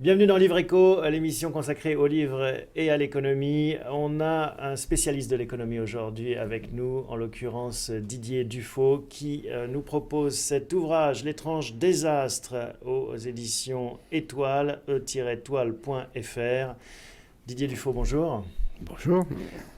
Bienvenue dans Livre Éco, l'émission consacrée aux livres et à l'économie. On a un spécialiste de l'économie aujourd'hui avec nous, en l'occurrence Didier Dufaux, qui nous propose cet ouvrage, L'étrange désastre, aux éditions Étoile, e-toile.fr. Didier Dufaux, bonjour. Bonjour.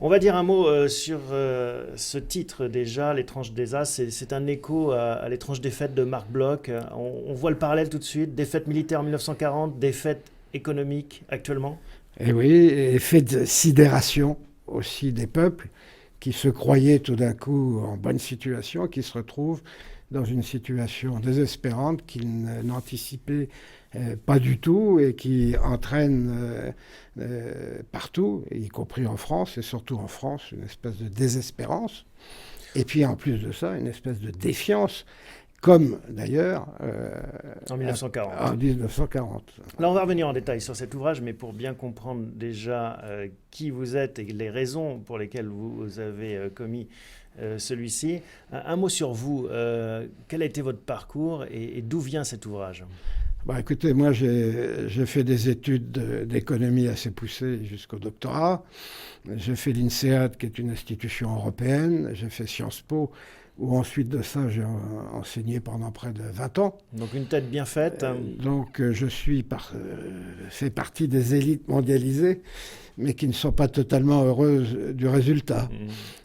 On va dire un mot sur ce titre déjà, L'étrange désastre. C'est un écho à l'étrange défaite de Marc Bloch. On voit le parallèle tout de suite. Défaite militaire en 1940, défaite économique actuellement. Et oui, effet de sidération aussi des peuples qui se croyaient tout d'un coup en bonne situation, qui se retrouvent dans une situation désespérante qu'ils n'anticipaient pas du tout et qui entraîne partout, y compris en France, et surtout en France, une espèce de désespérance. Et puis en plus de ça, une espèce de défiance, comme d'ailleurs En 1940. en 1940. Là, on va revenir en détail sur cet ouvrage, mais pour bien comprendre déjà qui vous êtes et les raisons pour lesquelles vous avez commis celui-ci, un mot sur vous. Quel a été votre parcours et d'où vient cet ouvrage ? Bah, écoutez, moi j'ai fait des études d'économie assez poussées jusqu'au doctorat. J'ai fait l'INSEAD, qui est une institution européenne. J'ai fait Sciences Po, où ensuite de ça j'ai enseigné pendant près de 20 ans. Donc une tête bien faite. Donc je fais partie des élites mondialisées, mais qui ne sont pas totalement heureuses du résultat.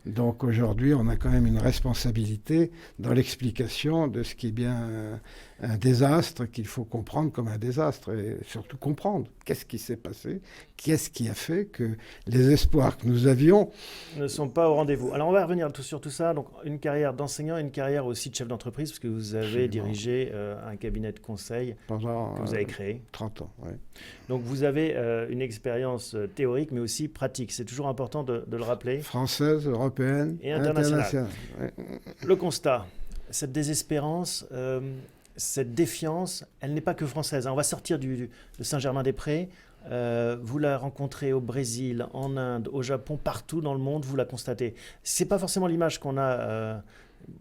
Donc aujourd'hui, on a quand même une responsabilité dans l'explication de ce qui est bien un désastre, qu'il faut comprendre comme un désastre, et surtout comprendre qu'est-ce qui s'est passé, qu'est-ce qui a fait que les espoirs que nous avions ne sont pas au rendez-vous. Alors on va revenir sur tout ça. Donc une carrière d'enseignant et une carrière aussi de chef d'entreprise, parce que vous avez Absolument. dirigé un cabinet de conseil pendant que vous avez créé. 30 ans. Ouais. Donc vous avez une expérience théorique, mais aussi pratique. C'est toujours important de le rappeler. Française, européenne et internationale. Ouais. Le constat, cette désespérance, cette défiance, elle n'est pas que française. On va sortir de Saint-Germain-des-Prés. Vous la rencontrez au Brésil, en Inde, au Japon, partout dans le monde, vous la constatez. C'est pas forcément l'image qu'on a.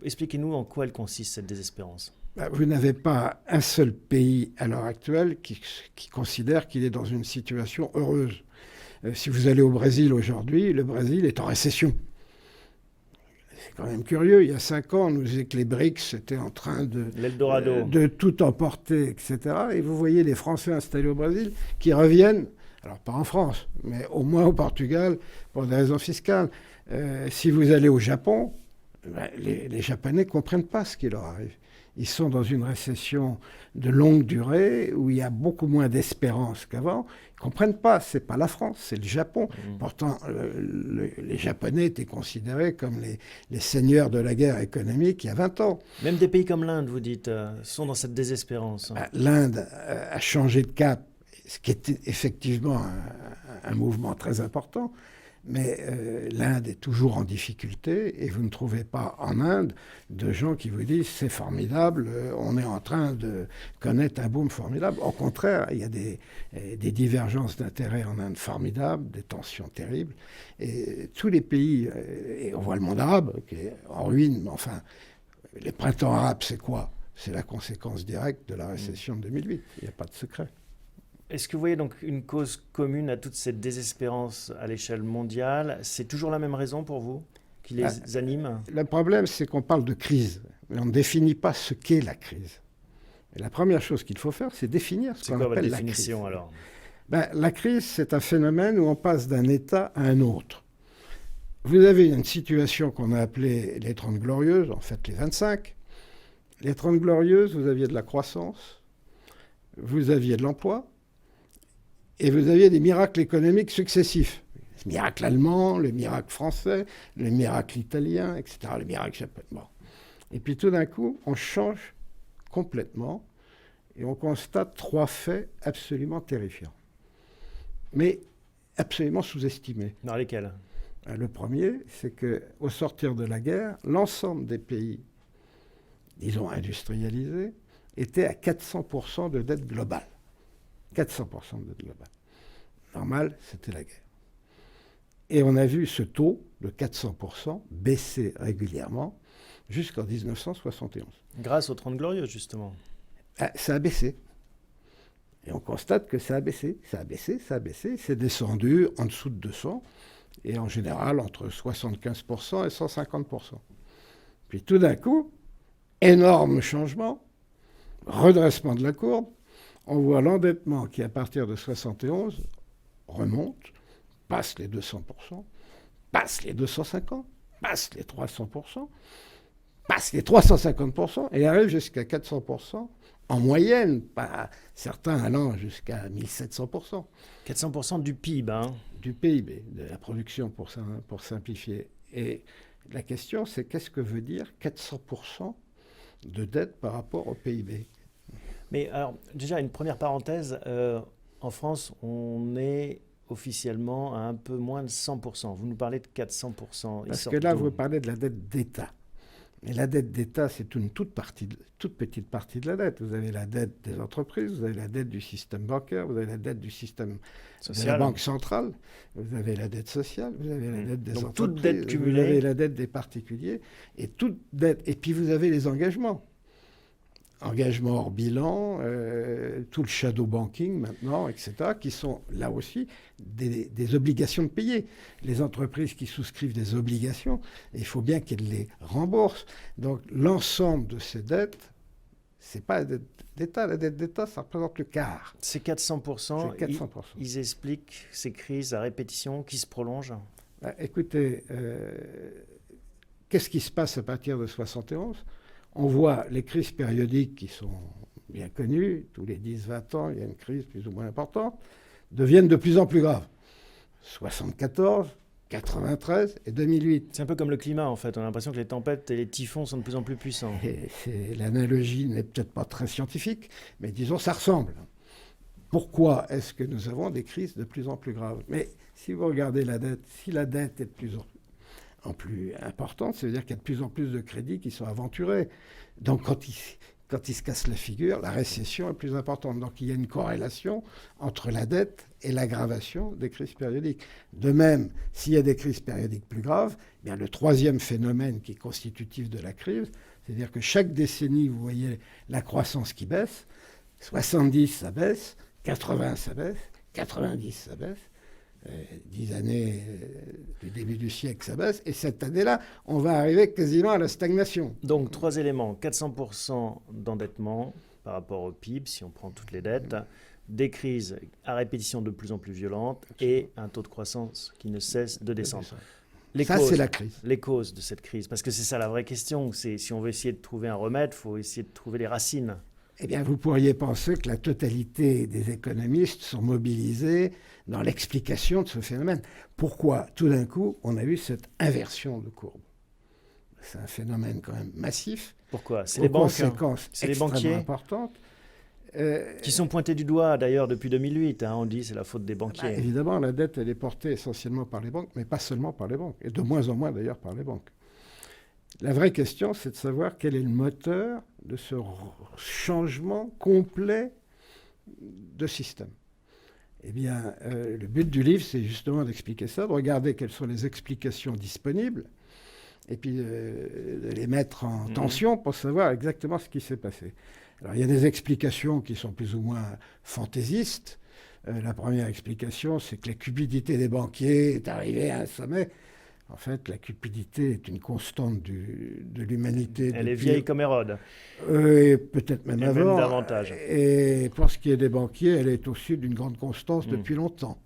Expliquez-nous en quoi elle consiste, cette désespérance. Vous n'avez pas un seul pays à l'heure actuelle qui considère qu'il est dans une situation heureuse. Si vous allez au Brésil aujourd'hui, le Brésil est en récession. C'est quand même curieux. Il y a 5 ans, on nous disait que les BRICS étaient en train de tout emporter, etc. Et vous voyez les Français installés au Brésil qui reviennent, alors pas en France, mais au moins au Portugal, pour des raisons fiscales. Si vous allez au Japon, les Japonais ne comprennent pas ce qui leur arrive. Ils sont dans une récession de longue durée où il y a beaucoup moins d'espérance qu'avant. Ils ne comprennent pas. Ce n'est pas la France, c'est le Japon. Pourtant, les Japonais étaient considérés comme les seigneurs de la guerre économique il y a 20 ans. Même des pays comme l'Inde, vous dites, sont dans cette désespérance. L'Inde a changé de cap, ce qui était effectivement un mouvement très important. Mais l'Inde est toujours en difficulté et vous ne trouvez pas en Inde de gens qui vous disent c'est formidable, on est en train de connaître un boom formidable. Au contraire, il y a des divergences d'intérêts en Inde formidables, des tensions terribles. Et tous les pays, et on voit le monde arabe qui est en ruine, mais enfin, les printemps arabes, c'est quoi ? C'est la conséquence directe de la récession de 2008. Il n'y a pas de secret. Est-ce que vous voyez donc une cause commune à toute cette désespérance à l'échelle mondiale ? C'est toujours la même raison pour vous qui les anime ? Le problème, c'est qu'on parle de crise, mais on ne définit pas ce qu'est la crise. Et la première chose qu'il faut faire, c'est définir ce qu'on appelle la crise. C'est quoi votre définition alors ? La crise, c'est un phénomène où on passe d'un état à un autre. Vous avez une situation qu'on a appelée les 30 glorieuses, en fait les 25. Les 30 glorieuses, vous aviez de la croissance, vous aviez de l'emploi, et vous aviez des miracles économiques successifs. Le miracle allemand, le miracle français, le miracle italien, etc., le miracle japonais. Bon. Et puis tout d'un coup, on change complètement et on constate 3 faits absolument terrifiants, mais absolument sous-estimés. Dans lesquels ? Le premier, c'est qu'au sortir de la guerre, l'ensemble des pays, disons industrialisés, étaient à 400% de dette globale. 400% de dette globale. Normal, c'était la guerre. Et on a vu ce taux de 400% baisser régulièrement jusqu'en 1971. Grâce aux 30 Glorieuses, justement. Ça a baissé. Et on constate que ça a baissé, ça a baissé, ça a baissé. C'est descendu en dessous de 200, et en général entre 75% et 150%. Puis tout d'un coup, énorme changement, redressement de la courbe. On voit l'endettement qui, à partir de 71, remonte, passe les 200%, passe les 250%, passe les 300%, passe les 350% et arrive jusqu'à 400%, en moyenne, pas certains allant jusqu'à 1700%. 400% du PIB, hein. Du PIB, de la production pour simplifier. Et la question, c'est qu'est-ce que veut dire 400% de dette par rapport au PIB? Mais alors, déjà, une première parenthèse. En France, on est officiellement à un peu moins de 100%. Vous nous parlez de 400%. Parce que là, vous parlez de la dette d'État. Et la dette d'État, c'est une toute petite partie de la dette. Vous avez la dette des entreprises, vous avez la dette du système bancaire, vous avez la dette du système de la banque centrale, vous avez la dette sociale, vous avez la dette des Donc, entreprises, toute dette cumulée. vous avez la dette des particuliers, et toute dette. Et puis vous avez les engagements. Engagement hors bilan, tout le shadow banking maintenant, etc., qui sont là aussi des obligations de payer. Les entreprises qui souscrivent des obligations, il faut bien qu'elles les remboursent. Donc l'ensemble de ces dettes, c'est pas la dette d'État. La dette d'État, ça représente le quart. C'est 400%. C'est 400%. Ils expliquent ces crises à répétition qui se prolongent. Écoutez, qu'est-ce qui se passe à partir de 71 ? On voit les crises périodiques qui sont bien connues, tous les 10-20 ans, il y a une crise plus ou moins importante, deviennent de plus en plus graves. 74, 93 et 2008. C'est un peu comme le climat, en fait. On a l'impression que les tempêtes et les typhons sont de plus en plus puissants. L'analogie n'est peut-être pas très scientifique, mais disons, ça ressemble. Pourquoi est-ce que nous avons des crises de plus en plus graves? Mais si vous regardez la dette, si la dette est de plus en plus importante, ça veut dire qu'il y a de plus en plus de crédits qui sont aventurés. Donc quand ils se cassent la figure, la récession est plus importante. Donc il y a une corrélation entre la dette et l'aggravation des crises périodiques. De même, s'il y a des crises périodiques plus graves, eh bien le troisième phénomène qui est constitutif de la crise, c'est-à-dire que chaque décennie, vous voyez la croissance qui baisse, 70 ça baisse, 80 ça baisse, 90 ça baisse, 10 années du début du siècle, ça baisse. Et cette année-là, on va arriver quasiment à la stagnation. Donc, 3 éléments. 400% d'endettement par rapport au PIB, si on prend toutes les dettes, des crises à répétition de plus en plus violentes et un taux de croissance qui ne cesse de descendre. C'est la crise. Les causes de cette crise, parce que c'est ça la vraie question. Si on veut essayer de trouver un remède, il faut essayer de trouver les racines. Eh bien, vous pourriez penser que la totalité des économistes sont mobilisés dans l'explication de ce phénomène. Pourquoi, tout d'un coup, on a eu cette inversion de courbe? C'est un phénomène quand même massif. Pourquoi? C'est les banques, conséquences extrêmement importantes. Qui sont pointés du doigt, d'ailleurs, depuis 2008. On dit que c'est la faute des banquiers. Évidemment, la dette, elle est portée essentiellement par les banques, mais pas seulement par les banques, et de moins en moins, d'ailleurs, par les banques. La vraie question, c'est de savoir quel est le moteur de ce changement complet de système. Eh bien, le but du livre, c'est justement d'expliquer ça, de regarder quelles sont les explications disponibles, et puis de les mettre en tension pour savoir exactement ce qui s'est passé. Alors, il y a des explications qui sont plus ou moins fantaisistes. La première explication, c'est que la cupidité des banquiers est arrivée à un sommet. En fait, la cupidité est une constante de l'humanité. Elle est vieille comme Hérode. Et peut-être même avant. Même davantage. Et pour ce qui est des banquiers, elle est aussi d'une grande constance depuis longtemps.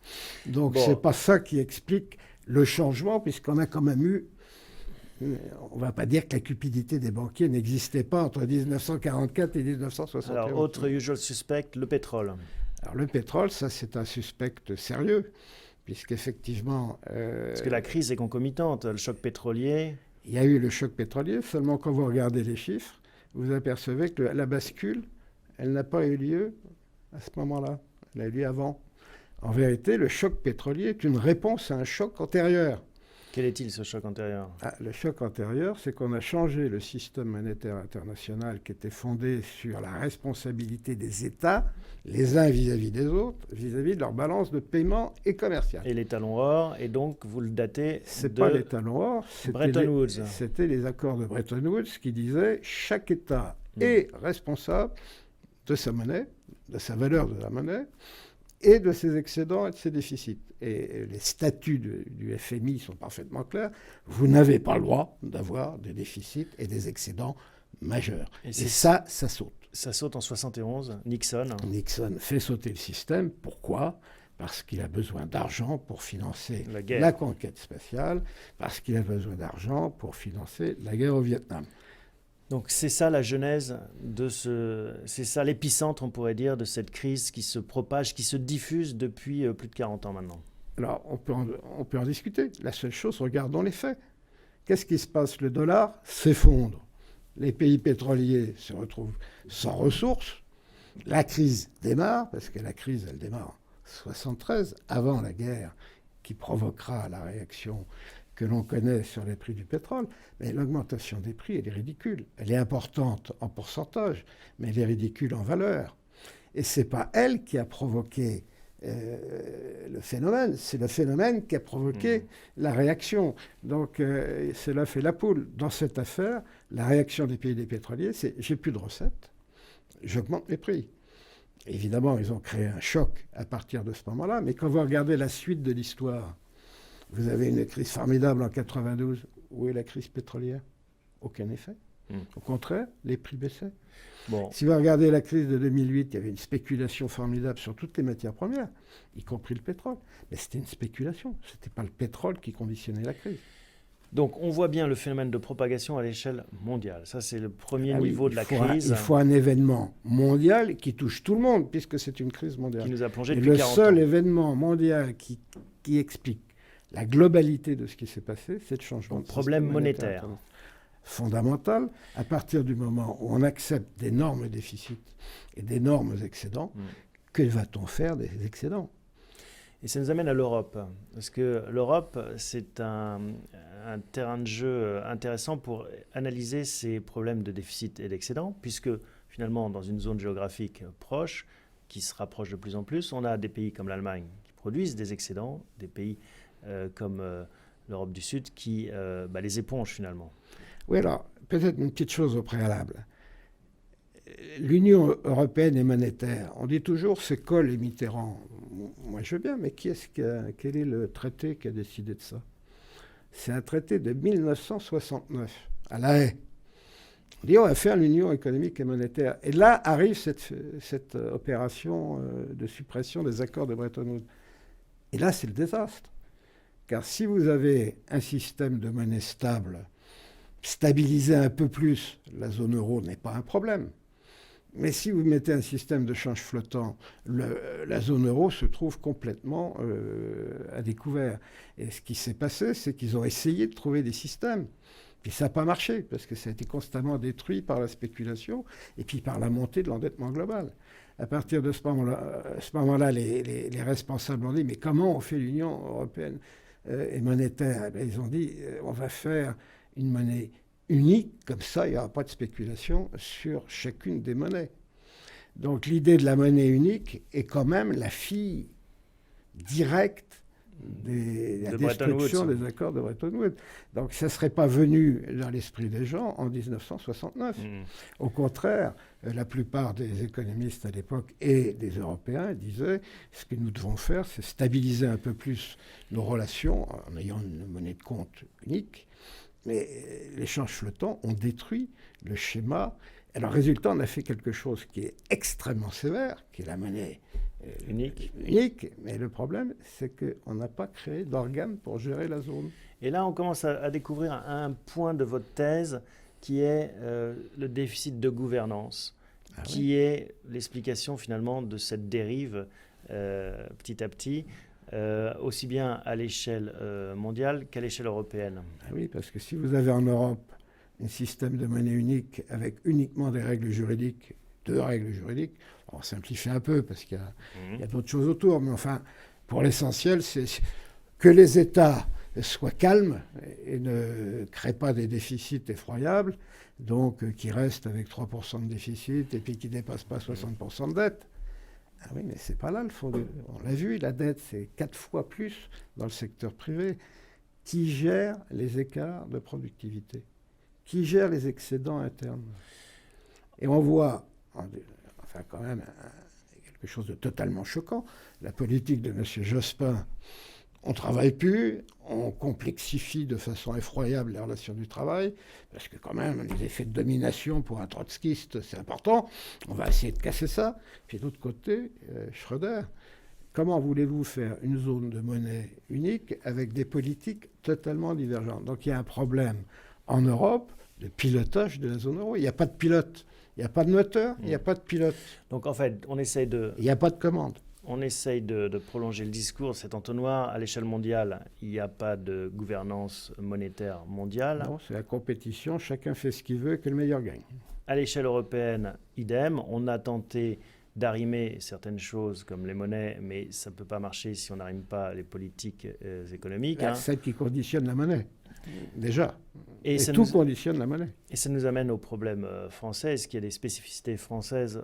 Donc, c'est pas ça qui explique le changement, puisqu'on a quand même eu... On ne va pas dire que la cupidité des banquiers n'existait pas entre 1944 et 1961. Alors, autre usual suspect, le pétrole. Alors, le pétrole, ça, c'est un suspect sérieux. Puisqu'effectivement... Parce que la crise est concomitante, le choc pétrolier... Il y a eu le choc pétrolier, seulement quand vous regardez les chiffres, vous apercevez que la bascule, elle n'a pas eu lieu à ce moment-là. Elle a eu lieu avant. En vérité, le choc pétrolier est une réponse à un choc antérieur. Quel est-il, ce choc antérieur? Le choc antérieur, c'est qu'on a changé le système monétaire international qui était fondé sur la responsabilité des États, les uns vis-à-vis des autres, vis-à-vis de leur balance de paiement et commerciale. Et l'étalon or, et donc vous le datez c'est pas l'étalon or, c'était les accords de Bretton Woods qui disaient chaque État est responsable de sa monnaie, de sa valeur de la monnaie et de ses excédents et de ses déficits. Et les statuts du FMI sont parfaitement clairs. Vous n'avez pas le droit d'avoir des déficits et des excédents majeurs. Et ça saute. Ça saute en 71, Nixon. Nixon fait sauter le système. Pourquoi ? Parce qu'il a besoin d'argent pour financer la conquête spatiale, parce qu'il a besoin d'argent pour financer la guerre au Vietnam. Donc c'est ça la genèse c'est ça l'épicentre, on pourrait dire, de cette crise qui se propage, qui se diffuse depuis plus de 40 ans maintenant. Alors on peut en discuter. La seule chose, regardons les faits. Qu'est-ce qui se passe ? Le dollar s'effondre. Les pays pétroliers se retrouvent sans ressources. La crise démarre, parce que la crise, elle démarre en 1973, avant la guerre, qui provoquera la réaction que l'on connaît sur les prix du pétrole. Mais l'augmentation des prix, elle est ridicule. Elle est importante en pourcentage, mais elle est ridicule en valeur. Et ce n'est pas elle qui a provoqué le phénomène, c'est le phénomène qui a provoqué la réaction. Donc cela fait la poule. Dans cette affaire, la réaction des pays des pétroliers, c'est j'ai plus de recettes, j'augmente les prix. Évidemment, ils ont créé un choc à partir de ce moment-là, mais quand vous regardez la suite de l'histoire, vous avez une crise formidable en 92. Où est la crise pétrolière ? Aucun effet. Au contraire, les prix baissaient. Bon. Si vous regardez la crise de 2008, il y avait une spéculation formidable sur toutes les matières premières, y compris le pétrole. Mais c'était une spéculation. Ce n'était pas le pétrole qui conditionnait la crise. Donc on voit bien le phénomène de propagation à l'échelle mondiale. Ça, c'est le premier niveau de la crise. Il faut un événement mondial qui touche tout le monde, puisque c'est une crise mondiale. Qui nous a plongé depuis 40 ans. Le seul événement mondial qui explique la globalité de ce qui s'est passé, c'est le changement de problème monétaire fondamental. À partir du moment où on accepte d'énormes déficits et d'énormes excédents, que va-t-on faire des excédents ? Et ça nous amène à l'Europe, parce que l'Europe, c'est un terrain de jeu intéressant pour analyser ces problèmes de déficit et d'excédent, puisque finalement, dans une zone géographique proche, qui se rapproche de plus en plus, on a des pays comme l'Allemagne qui produisent des excédents, des pays comme l'Europe du Sud qui les éponge finalement. Oui, alors peut-être une petite chose au préalable. L'Union européenne est monétaire. On dit toujours c'est Kohl et Mitterrand. Moi je veux bien, mais quel est le traité qui a décidé de ça ? C'est un traité de 1969 à La Haye. On dit on va faire l'Union économique et monétaire. Et là arrive cette opération de suppression des accords de Bretton Woods. Et là c'est le désastre. Car si vous avez un système de monnaie stable, stabiliser un peu plus la zone euro n'est pas un problème. Mais si vous mettez un système de change flottant, la zone euro se trouve complètement à découvert. Et ce qui s'est passé, c'est qu'ils ont essayé de trouver des systèmes. Puis ça n'a pas marché, parce que ça a été constamment détruit par la spéculation et puis par la montée de l'endettement global. À partir de ce moment-là, les responsables ont dit « Mais comment on fait l'Union européenne et monétaire ?» Ils ont dit « On va faire une monnaie unique, comme ça il n'y aura pas de spéculation sur chacune des monnaies. » Donc l'idée de la monnaie unique est quand même la fille directe de la destruction des accords de Bretton Woods. Donc ça ne serait pas venu dans l'esprit des gens en 1969. Au contraire, la plupart des économistes à l'époque et des Européens disaient ce que nous devons faire, c'est stabiliser un peu plus nos relations en ayant une monnaie de compte unique. Mais les changes flottants ont détruit le schéma. Alors, résultat, on a fait quelque chose qui est extrêmement sévère, qui est la monnaie unique. Mais le problème, c'est qu'on n'a pas créé d'organes pour gérer la zone. Et là, on commence à découvrir un point de votre thèse qui est le déficit de gouvernance, qui est l'explication finalement de cette dérive petit à petit. Aussi bien à l'échelle mondiale qu'à l'échelle européenne. Ah oui, parce que si vous avez en Europe un système de monnaie unique avec uniquement des règles juridiques, 2 règles juridiques, on simplifie un peu parce qu'il y a d'autres choses autour, mais enfin, pour l'essentiel, c'est que les États soient calmes et ne créent pas des déficits effroyables, donc qui restent avec 3% de déficit et puis qui ne dépassent pas 60% de dette. Ah oui, mais c'est pas là le fond. On l'a vu, la dette, c'est 4 fois plus dans le secteur privé. Qui gère les écarts de productivité ? Qui gère les excédents internes ? Et on voit, enfin quand même, quelque chose de totalement choquant. La politique de M. Jospin, on ne travaille plus, on complexifie de façon effroyable les relations du travail, parce que quand même, les effets de domination pour un trotskiste, c'est important. On va essayer de casser ça. Puis de l'autre côté, Schröder, comment voulez-vous faire une zone de monnaie unique avec des politiques totalement divergentes? Donc il y a un problème en Europe de pilotage de la zone euro. Il n'y a pas de pilote, il n'y a pas de moteur, il n'y a pas de pilote. Donc en fait, on essaye de... Il n'y a pas de commande. On essaye de prolonger le discours, cet entonnoir. À l'échelle mondiale, il n'y a pas de gouvernance monétaire mondiale. Non, c'est la compétition, chacun fait ce qu'il veut et que le meilleur gagne. À l'échelle européenne, idem. On a tenté d'arrimer certaines choses comme les monnaies, mais ça ne peut pas marcher si on n'arrime pas les politiques économiques. Celle qui conditionne la monnaie, déjà. Et tout conditionne la monnaie. Et ça nous amène au problème français. Est-ce qu'il y a des spécificités françaises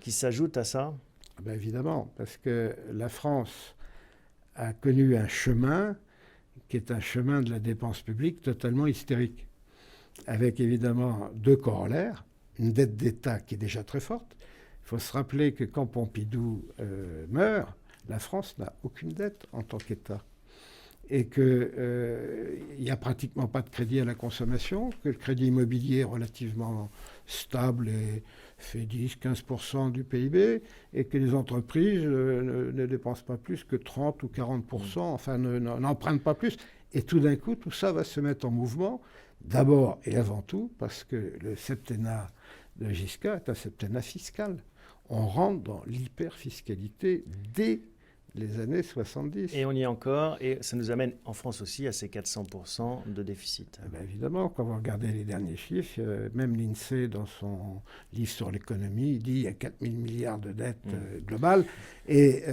qui s'ajoutent à ça? Ben évidemment, parce que la France a connu un chemin qui est un chemin de la dépense publique totalement hystérique, avec évidemment deux corollaires, une dette d'État qui est déjà très forte. Il faut se rappeler que quand Pompidou meurt, la France n'a aucune dette en tant qu'État. Et qu'il n'y a pratiquement pas de crédit à la consommation, que le crédit immobilier est relativement stable et fait 10-15% du PIB, et que les entreprises ne dépensent pas plus que 30 ou 40%, enfin n'empruntent pas plus. Et tout d'un coup, tout ça va se mettre en mouvement, d'abord et avant tout, parce que le septennat de Giscard est un septennat fiscal. On rentre dans l'hyperfiscalité dès les années 70. Et on y est encore, et ça nous amène en France aussi à ces 400% de déficit. Ben évidemment, quand vous regardez les derniers chiffres, même l'INSEE, dans son livre sur l'économie, il dit qu'il y a 4 000 milliards de dettes globales. Et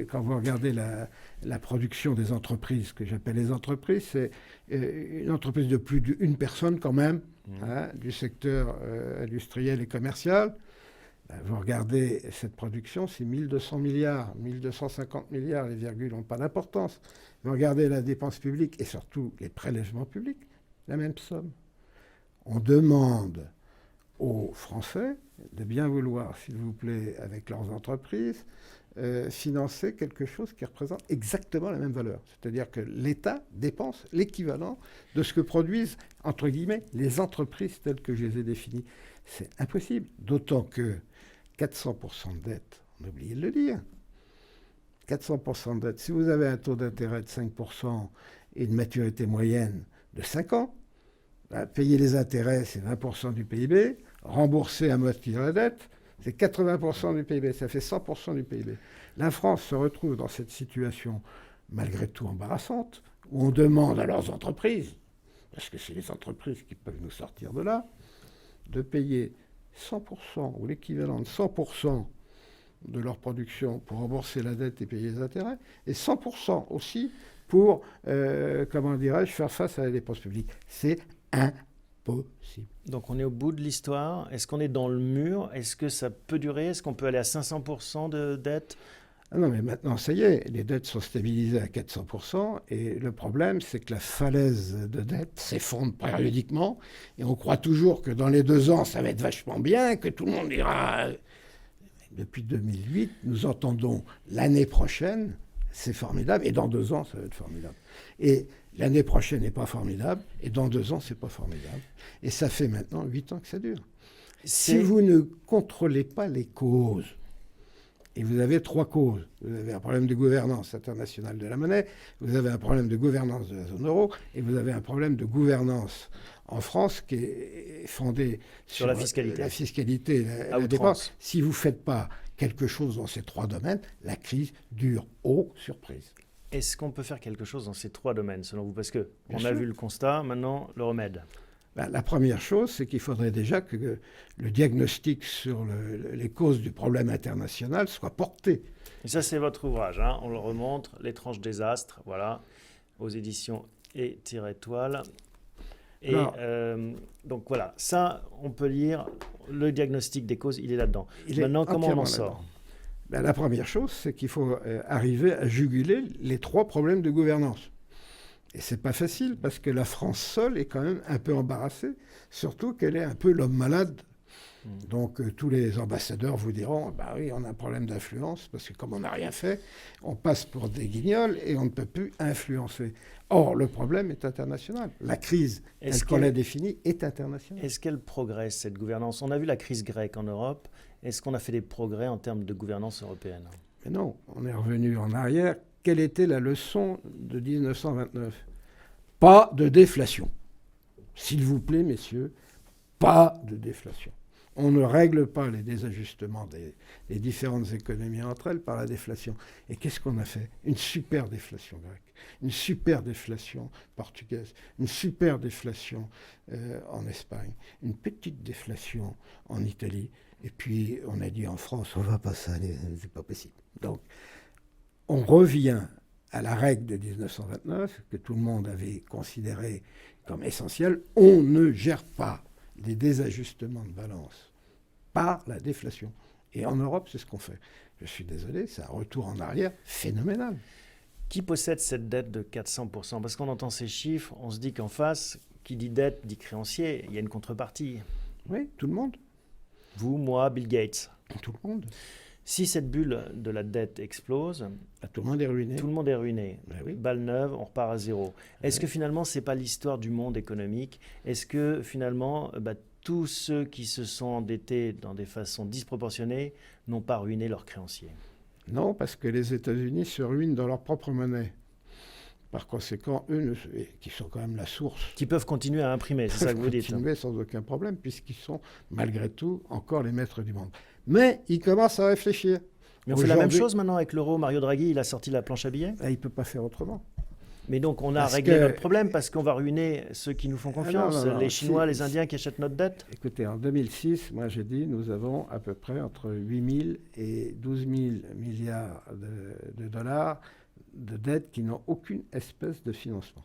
quand vous regardez la production des entreprises, que j'appelle les entreprises, c'est une entreprise de plus d'une personne quand même, du secteur industriel et commercial. Vous regardez cette production, c'est 1200 milliards, 1250 milliards, les virgules n'ont pas d'importance. Vous regardez la dépense publique et surtout les prélèvements publics, la même somme. On demande aux Français de bien vouloir, s'il vous plaît, avec leurs entreprises, financer quelque chose qui représente exactement la même valeur. C'est-à-dire que l'État dépense l'équivalent de ce que produisent, entre guillemets, les entreprises telles que je les ai définies. C'est impossible, d'autant que 400% de dette, on a oublié de le dire. 400% de dette, si vous avez un taux d'intérêt de 5% et une maturité moyenne de 5 ans, payer les intérêts, c'est 20% du PIB, rembourser à moitié la dette, c'est 80% du PIB, ça fait 100% du PIB. La France se retrouve dans cette situation, malgré tout embarrassante, où on demande à leurs entreprises, parce que c'est les entreprises qui peuvent nous sortir de là, de payer 100% ou l'équivalent de 100% de leur production pour rembourser la dette et payer les intérêts, et 100% aussi pour, faire face à la dépense publique. C'est impossible. Donc on est au bout de l'histoire. Est-ce qu'on est dans le mur? Est-ce que ça peut durer? Est-ce qu'on peut aller à 500% de dette? Ah non, mais maintenant, ça y est, les dettes sont stabilisées à 400%, et le problème, c'est que la falaise de dette s'effondre périodiquement, et on croit toujours que dans les 2 ans, ça va être vachement bien, que tout le monde dira... Depuis 2008, nous entendons l'année prochaine, c'est formidable, et dans 2 ans, ça va être formidable. Et l'année prochaine n'est pas formidable, et dans 2 ans, c'est pas formidable. Et ça fait maintenant 8 ans que ça dure. Si vous ne contrôlez pas les causes, et vous avez 3 causes. Vous avez un problème de gouvernance internationale de la monnaie, vous avez un problème de gouvernance de la zone euro, et vous avez un problème de gouvernance en France qui est fondé sur la fiscalité. La fiscalité, la dépense. Si vous ne faites pas quelque chose dans ces 3 domaines, la crise dure. Surprise. Est-ce qu'on peut faire quelque chose dans ces 3 domaines, selon vous? Parce qu'on a vu le constat, maintenant le remède. La première chose, c'est qu'il faudrait déjà que le diagnostic sur les causes du problème international soit porté. Et ça, c'est votre ouvrage, on le remontre, L'étrange désastre, voilà, aux éditions Et-Toile. Et donc voilà, ça, on peut lire, le diagnostic des causes, il est là-dedans. Maintenant, comment on en sort? La première chose, c'est qu'il faut arriver à juguler les 3 problèmes de gouvernance. Et c'est pas facile, parce que la France seule est quand même un peu embarrassée, surtout qu'elle est un peu l'homme malade Donc tous les ambassadeurs vous diront, bah oui, on a un problème d'influence, parce que comme on n'a rien fait, on passe pour des guignols et on ne peut plus influencer. Or, le problème est international. La crise, telle qu'on l'a définie, est internationale. Est-ce qu'elle progresse, cette gouvernance? On a vu la crise grecque en Europe. Est-ce qu'on a fait des progrès en termes de gouvernance européenne? Mais non, on est revenu en arrière. Quelle était la leçon de 1929? Pas de déflation. S'il vous plaît, messieurs, pas de déflation. On ne règle pas les désajustements des différentes économies entre elles par la déflation. Et qu'est-ce qu'on a fait? Une super déflation grecque, une super déflation portugaise, une super déflation en Espagne, une petite déflation en Italie. Et puis on a dit en France, on ne va pas ça, c'est pas possible. Donc on revient à la règle de 1929, que tout le monde avait considérée comme essentielle. On ne gère pas des désajustements de balance par la déflation. Et en Europe, c'est ce qu'on fait. Je suis désolé, c'est un retour en arrière phénoménal. Qui possède cette dette de 400%? Parce qu'on entend ces chiffres, on se dit qu'en face, qui dit dette dit créancier, il y a une contrepartie. Oui, tout le monde. Vous, moi, Bill Gates. Tout le monde. Si cette bulle de la dette explose, tout le monde est ruiné. Tout le monde est ruiné. Ben oui. Balle neuve, on repart à zéro. Est-ce que finalement, ce n'est pas l'histoire du monde économique? Est-ce que finalement, tous ceux qui se sont endettés dans des façons disproportionnées n'ont pas ruiné leurs créanciers? Non, parce que les États-Unis se ruinent dans leur propre monnaie. Par conséquent, eux, qui sont quand même la source... Qui peuvent continuer à imprimer, c'est ça que vous dites? Continuer sans aucun problème, puisqu'ils sont, malgré tout, encore les maîtres du monde. Mais ils commencent à réfléchir. Mais on fait la même chose maintenant avec l'euro. Mario Draghi, il a sorti la planche à billets. Il ne peut pas faire autrement. Mais donc on a réglé notre problème parce qu'on va ruiner ceux qui nous font confiance, les Chinois, les Indiens qui achètent notre dette. Écoutez, en 2006, moi j'ai dit, nous avons à peu près entre 8 000 et 12 000 milliards de dollars de dettes qui n'ont aucune espèce de financement.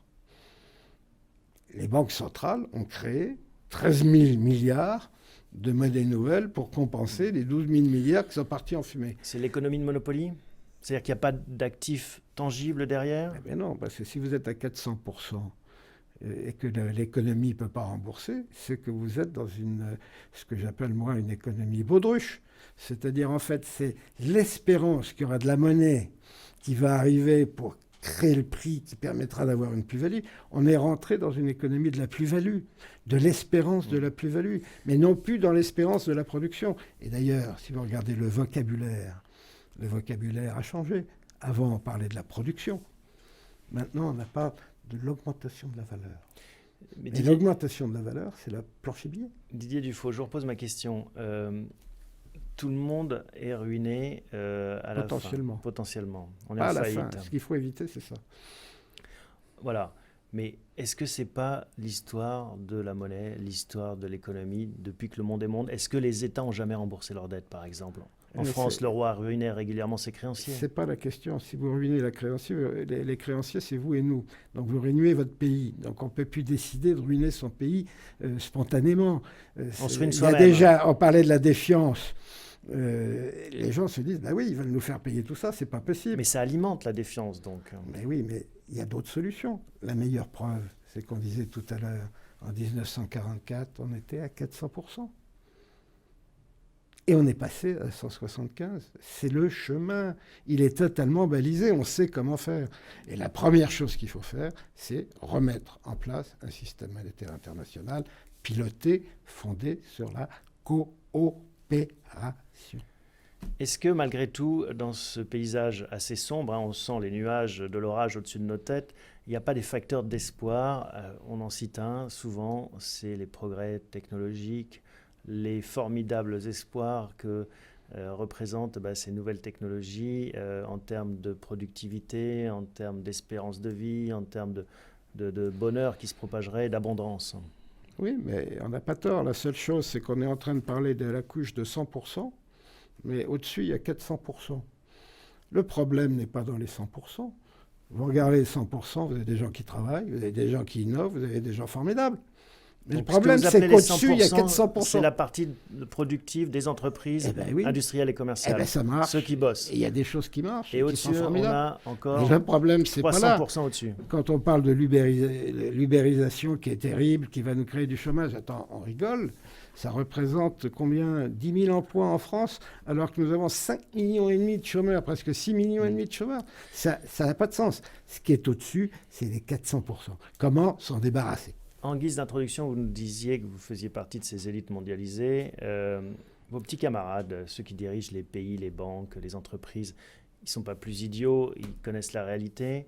Les banques centrales ont créé 13 000 milliards de monnaie nouvelle pour compenser les 12 000 milliards qui sont partis en fumée. C'est l'économie de Monopoly? C'est-à-dire qu'il n'y a pas d'actifs tangibles derrière? Eh bien non, parce que si vous êtes à 400% et que l'économie ne peut pas rembourser, c'est que vous êtes dans ce que j'appelle moi une économie baudruche. C'est-à-dire en fait c'est l'espérance qu'il y aura de la monnaie qui va arriver pour créer le prix qui permettra d'avoir une plus-value. On est rentré dans une économie de la plus-value, de l'espérance de la plus-value, mais non plus dans l'espérance de la production. Et d'ailleurs, si vous regardez le vocabulaire a changé. Avant, on parlait de la production. Maintenant, on parle de l'augmentation de la valeur. Et l'augmentation de la valeur, c'est la planche à billets. Didier Dufaux, je vous repose ma question. Tout le monde est ruiné à la fin. Potentiellement. On est en faillite. À la fin. Ce qu'il faut éviter, c'est ça. Voilà. Mais est-ce que ce n'est pas l'histoire de la monnaie, l'histoire de l'économie depuis que le monde est monde? Est-ce que les États n'ont jamais remboursé leurs dettes, par exemple? En France, le roi ruinait régulièrement ses créanciers. Ce n'est pas la question. Si vous ruinez les créanciers, c'est vous et nous. Donc vous ruinez votre pays. Donc on ne peut plus décider de ruiner son pays spontanément. On se ruine soi-même. On parlait de la défiance. Les gens se disent, bah oui, ils veulent nous faire payer tout ça, c'est pas possible. Mais ça alimente la défiance, donc. Mais oui, mais il y a d'autres solutions. La meilleure preuve, c'est qu'on disait tout à l'heure, en 1944, on était à 400%. Et on est passé à 175. C'est le chemin. Il est totalement balisé. On sait comment faire. Et la première chose qu'il faut faire, c'est remettre en place un système monétaire international piloté, fondé sur la coopération. Est-ce que malgré tout, dans ce paysage assez sombre, on sent les nuages de l'orage au-dessus de nos têtes, il n'y a pas des facteurs d'espoir? On en cite un, souvent, c'est les progrès technologiques, les formidables espoirs que représentent ces nouvelles technologies en termes de productivité, en termes d'espérance de vie, en termes de bonheur qui se propagerait, d'abondance. Oui, mais on n'a pas tort. La seule chose, c'est qu'on est en train de parler de la couche de 100%, mais au-dessus, il y a 400%. Le problème n'est pas dans les 100%. Vous regardez les 100%, vous avez des gens qui travaillent, vous avez des gens qui innovent, vous avez des gens formidables. Mais Donc, le problème, ce que vous c'est appelez les qu'au-dessus, il y a 400%. c'est la partie productive des entreprises Oui. industrielles et commerciales. Ça marche. Ceux qui bossent. Et il y a des choses qui marchent Et qui au-dessus, sont on formidables. a encore Le problème, c'est pas là. 300% au-dessus. Quand on parle de l'ubérisation qui est terrible, qui va nous créer du chômage, attends, on rigole. Ça représente combien? 10 000 emplois en France, alors que nous avons 5,5 millions de chômeurs, presque 6,5 millions de chômeurs. Ça n'a pas de sens. Ce qui est au-dessus, c'est les 400%. Comment s'en débarrasser? En guise d'introduction, vous nous disiez que vous faisiez partie de ces élites mondialisées. Vos petits camarades, ceux qui dirigent les pays, les banques, les entreprises, ils ne sont pas plus idiots, ils connaissent la réalité.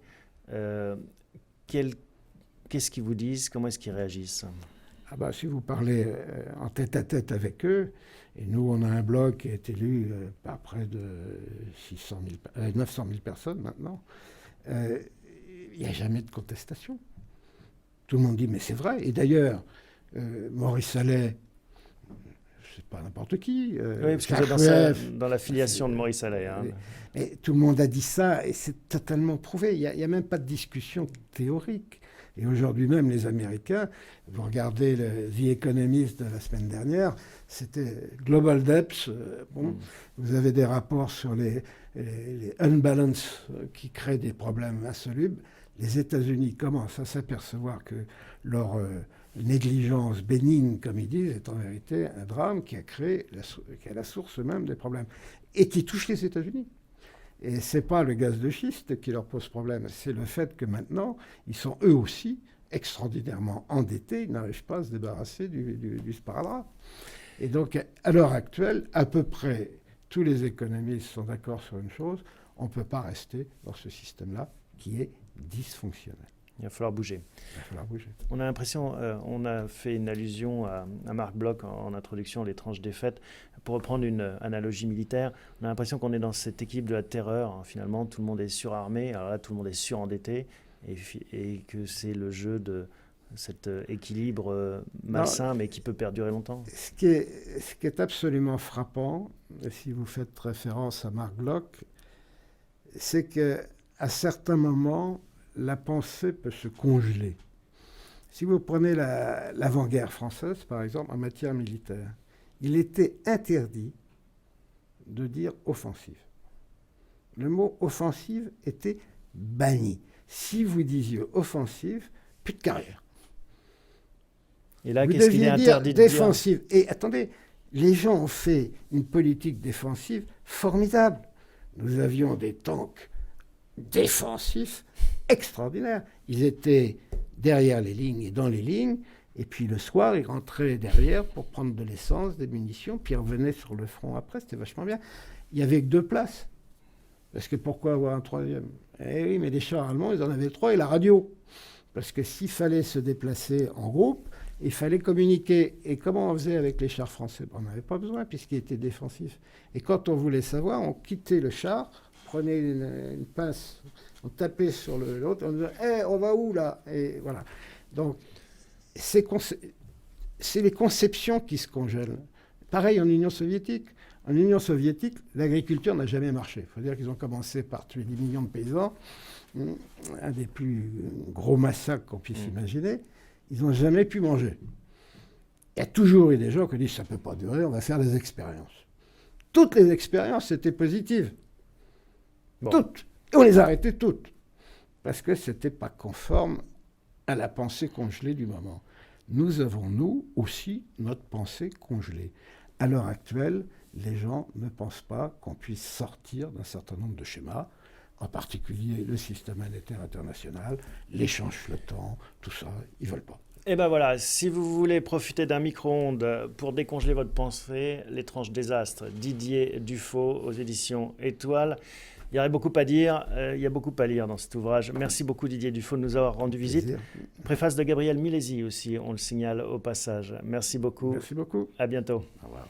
Qu'est-ce qu'ils vous disent? Comment est-ce qu'ils réagissent? Si vous parlez en tête-à-tête avec eux, et nous, on a un blog qui est élu par près de 900 000 personnes maintenant, il n'y a jamais de contestation. Tout le monde dit, mais c'est vrai. Et d'ailleurs, Maurice Allais, c'est pas n'importe qui. Oui, parce que vous êtes dans la filiation de Maurice Allais. Hein. Et tout le monde a dit ça, et c'est totalement prouvé. Il n'y a même pas de discussion théorique. Et aujourd'hui même, les Américains, vous regardez le The Economist de la semaine dernière, c'était Global Debts. Vous avez des rapports sur les unbalance qui créent des problèmes insolubles. Les États-Unis commencent à s'apercevoir que leur négligence bénigne, comme ils disent, est en vérité un drame qui est la source même des problèmes et qui touche les États-Unis. Et ce n'est pas le gaz de schiste qui leur pose problème, c'est le fait que maintenant, ils sont eux aussi extraordinairement endettés, ils n'arrivent pas à se débarrasser du sparadrap. Et donc, à l'heure actuelle, à peu près tous les économistes sont d'accord sur une chose, on ne peut pas rester dans ce système-là qui est dysfonctionnel. Il va falloir bouger. Il va falloir bouger. On a l'impression, on a fait une allusion à Marc Bloch en introduction, les tranches défaites. Pour reprendre une analogie militaire, on a l'impression qu'on est dans cette équipe de la terreur. Hein. Finalement, tout le monde est surarmé, alors là, tout le monde est surendetté, et que c'est le jeu de cet équilibre malsain, mais qui peut perdurer longtemps. Ce qui est absolument frappant, si vous faites référence à Marc Bloch, c'est qu'à certains moments, la pensée peut se congeler. Si vous prenez l'avant-guerre française, par exemple, en matière militaire, il était interdit de dire offensive. Le mot offensive était banni. Si vous disiez offensive, plus de carrière. Et là, qu'est-ce qu'il est interdit de dire? Défensive. Et attendez, les gens ont fait une politique défensive formidable. Nous avions des tanks défensifs extraordinaires. Ils étaient derrière les lignes et dans les lignes, et puis le soir, ils rentraient derrière pour prendre de l'essence, des munitions, puis ils revenaient sur le front après, c'était vachement bien. Il n'y avait que 2 places. Parce que pourquoi avoir un 3e? Eh oui, mais les chars allemands, ils en avaient 3 et la radio. Parce que s'il fallait se déplacer en groupe, il fallait communiquer. Et comment on faisait avec les chars français? On n'avait pas besoin, puisqu'ils étaient défensifs. Et quand on voulait savoir, on quittait le char, prenait une pince, on tapait sur l'autre, on disait hey, on va où là? Et voilà. Donc, c'est les conceptions qui se congèlent. Pareil en Union soviétique. En Union soviétique, l'agriculture n'a jamais marché. Il faut dire qu'ils ont commencé par tuer 10 millions de paysans, un des plus gros massacres qu'on puisse imaginer. Ils n'ont jamais pu manger. Il y a toujours eu des gens qui disent ça ne peut pas durer, on va faire des expériences. Toutes les expériences étaient positives. Bon. Toutes. Et on les arrêtait toutes. Parce que ce n'était pas conforme à la pensée congelée du moment. Nous avons, nous aussi, notre pensée congelée. À l'heure actuelle, les gens ne pensent pas qu'on puisse sortir d'un certain nombre de schémas, en particulier le système monétaire international, l'échange flottant, tout ça, ils ne veulent pas. Et ben voilà, si vous voulez profiter d'un micro-ondes pour décongeler votre pensée, L'étrange désastre, Didier Dufaux aux éditions Étoile. Il y aurait beaucoup à dire, il y a beaucoup à lire dans cet ouvrage. Merci beaucoup Didier Dufaux de nous avoir rendu visite. Préface de Gabriel Milesi aussi, on le signale au passage. Merci beaucoup. Merci beaucoup. À bientôt. Au revoir.